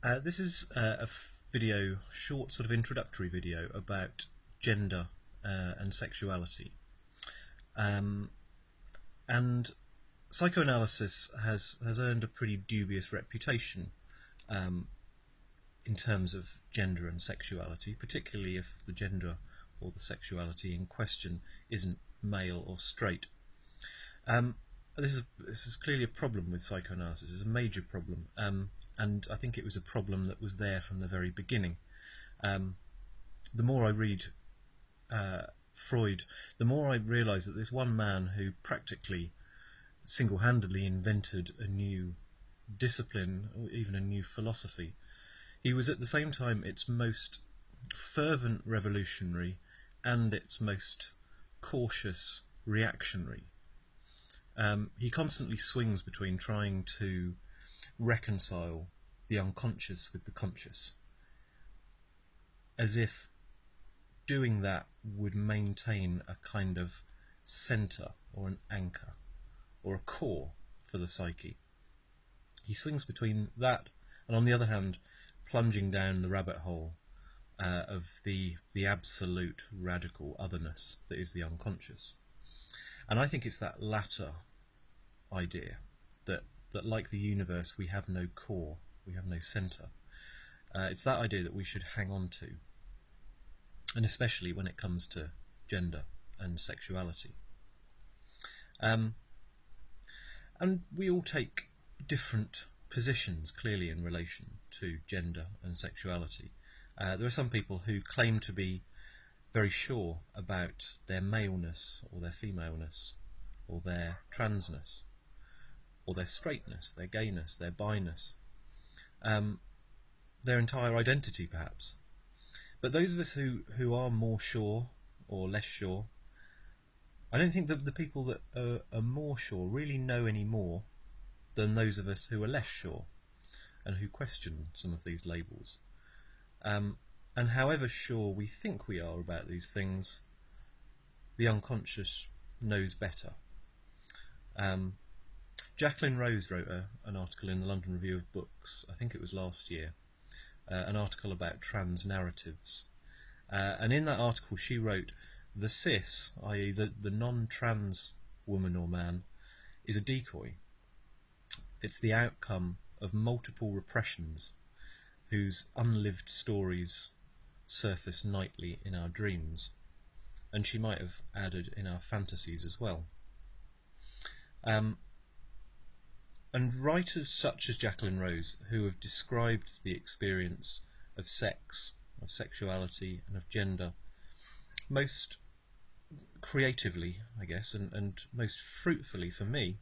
This is a video, short sort of introductory video about gender and sexuality. And psychoanalysis has earned a pretty dubious reputation in terms of gender and sexuality, particularly if the gender or the sexuality in question isn't male or straight. This is clearly a problem with psychoanalysis. It's a major problem, and I think it was a problem that was there from the very beginning. The more I read Freud, the more I realise that there's one man who practically single-handedly invented a new discipline, or even a new philosophy. He was at the same time its most fervent revolutionary and its most cautious reactionary. He constantly swings between trying to reconcile the unconscious with the conscious, as if doing that would maintain a kind of centre or an anchor or a core for the psyche. He swings between that and, on the other hand, plunging down the rabbit hole of the absolute radical otherness that is the unconscious. And I think it's that latter idea, that like the universe we have no core, we have no centre. It's that idea that we should hang on to, and especially when it comes to gender and sexuality. And we all take different positions, clearly, in relation to gender and sexuality. There are some people who claim to be very sure about their maleness or their femaleness or their transness or their straightness, their gayness, their biness, their entire identity perhaps. But those of us who are more sure or less sure, I don't think that the people that are more sure really know any more than those of us who are less sure and who question some of these labels. And however sure we think we are about these things, the unconscious knows better. Jacqueline Rose wrote an article in the London Review of Books, I think it was last year, an article about trans narratives. And in that article she wrote, the cis, i.e. the non-trans woman or man, is a decoy. It's the outcome of multiple repressions whose unlived stories surface nightly in our dreams, and she might have added in our fantasies as well. And writers such as Jacqueline Rose, who have described the experience of sex, of sexuality and of gender most creatively, I guess, and most fruitfully for me,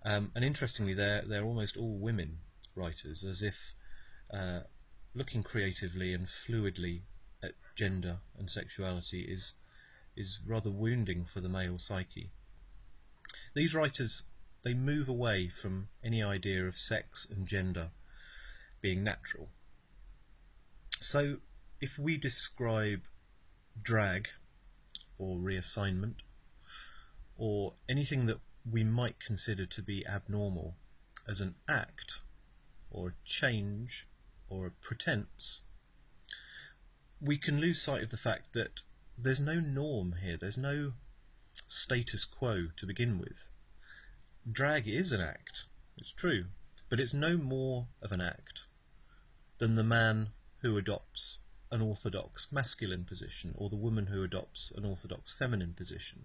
and interestingly they're almost all women writers, as if looking creatively and fluidly at gender and sexuality is rather wounding for the male psyche. These writers, they move away from any idea of sex and gender being natural. So if we describe drag or reassignment or anything that we might consider to be abnormal as an act or a change or a pretense, we can lose sight of the fact that there's no norm here, there's no status quo to begin with. Drag is an act, it's true, but it's no more of an act than the man who adopts an orthodox masculine position, or the woman who adopts an orthodox feminine position,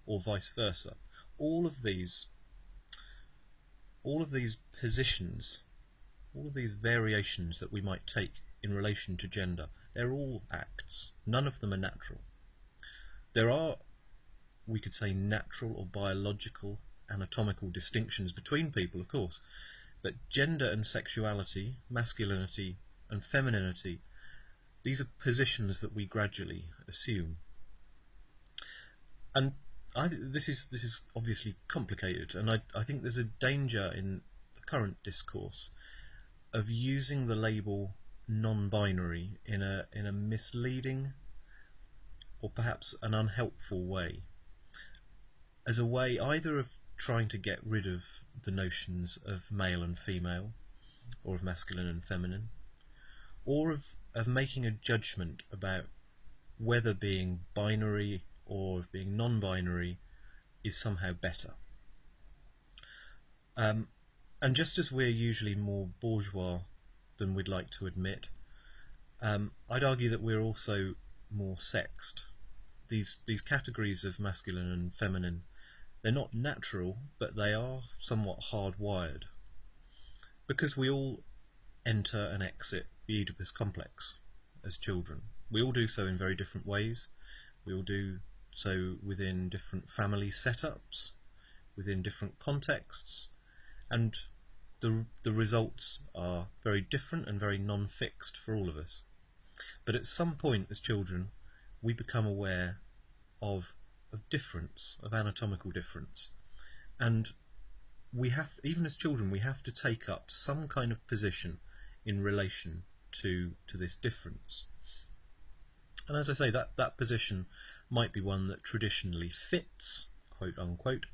or vice versa. All of these positions, all of these variations that we might take in relation to gender, they're all acts. None of them are natural. There are, we could say, natural or biological anatomical distinctions between people, of course, but gender and sexuality, masculinity and femininity, these are positions that we gradually assume. And this is obviously complicated, and I think there's a danger in the current discourse of using the label non-binary in a misleading or perhaps an unhelpful way, as a way either of trying to get rid of the notions of male and female, or of masculine and feminine, or of making a judgment about whether being binary or being non-binary is somehow better. And just as we're usually more bourgeois than we'd like to admit, I'd argue that we're also more sexed. These categories of masculine and feminine, they're not natural, but they are somewhat hardwired, because we all enter and exit the Oedipus complex as children. We all do so in very different ways. We all do so within different family setups, within different contexts, and the results are very different and very non-fixed for all of us. But at some point as children, we become aware of difference, of anatomical difference, and we have, even as children, we have to take up some kind of position in relation to this difference. And as I say, that position might be one that traditionally fits, quote unquote,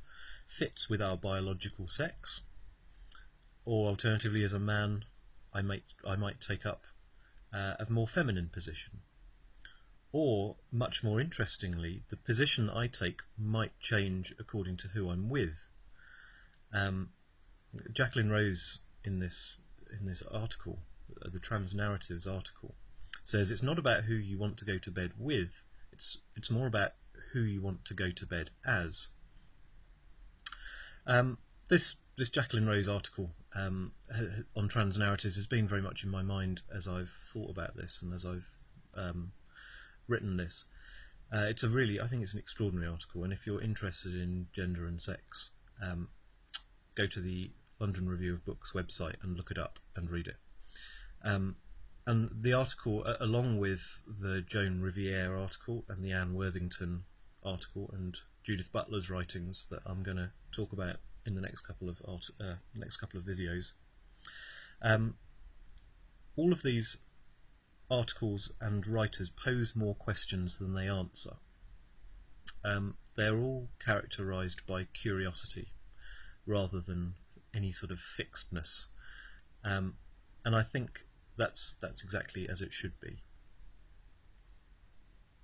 fits with our biological sex, or alternatively, as a man, I might take up a more feminine position. Or, much more interestingly, the position I take might change according to who I'm with. Jacqueline Rose, in this article, the Trans Narratives article, says it's not about who you want to go to bed with, it's more about who you want to go to bed as. This Jacqueline Rose article on trans narratives has been very much in my mind as I've thought about this and as I've written this. It's a really, I think it's an extraordinary article, and if you're interested in gender and sex, go to the London Review of Books website and look it up and read it. And the article, along with the Joan Riviere article and the Anne Worthington article and Judith Butler's writings that I'm going to talk about in the next couple of videos, all of these articles and writers pose more questions than they answer. They're all characterised by curiosity rather than any sort of fixedness, and I think that's exactly as it should be.